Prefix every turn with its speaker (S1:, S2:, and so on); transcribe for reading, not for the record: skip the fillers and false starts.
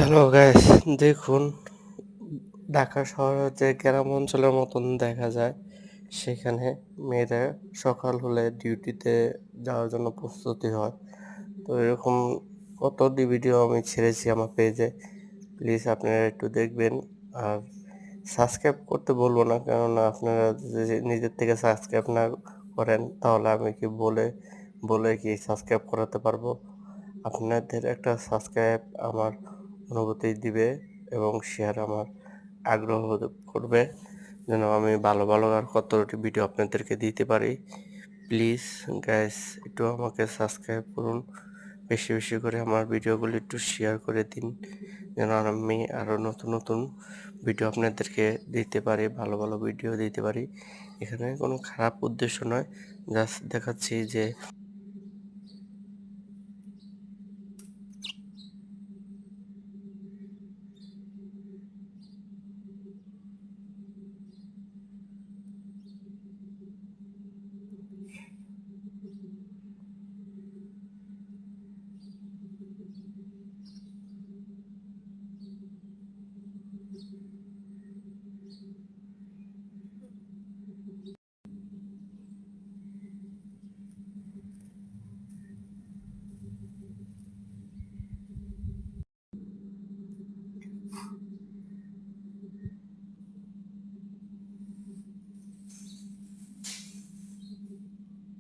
S1: Hello guys, দেখুন ঢাকা শহরে যে গ্রাম অঞ্চলের মতন দেখা যায়, সেখানে মেয়েরা সকাল হলে ডিউটিতে যাওয়ার জন্য প্রস্তুতি হয়। তো এরকম কতটি ভিডিও আমি ছেড়েছি আমার পেজে। প্লিজ আপনারা একটু দেখবেন। আর সাবস্ক্রাইব করতে বলবো না, কেননা আপনারা যদি নিজের থেকে সাবস্ক্রাইব না করেন তাহলে আমি কি বলে কি সাবস্ক্রাইব করাতে পারবো? আপনাদের একটা সাবস্ক্রাইব আমার অনুভূতি দিবে এবং শেয়ার আমার আগ্রহ করবে যেন আমি ভালো আর কতটি ভিডিও আপনাদেরকে দিতে পারি। প্লিজ গাইস, একটু আমাকে সাবস্ক্রাইব করুন, বেশি করে আমার ভিডিওগুলো একটু শেয়ার করে দিন যেন আমি আরও নতুন ভিডিও আপনাদেরকে দিতে পারি, ভালো ভিডিও দিতে পারি। এখানে কোনো খারাপ উদ্দেশ্য নয়, জাস্ট দেখাচ্ছি যে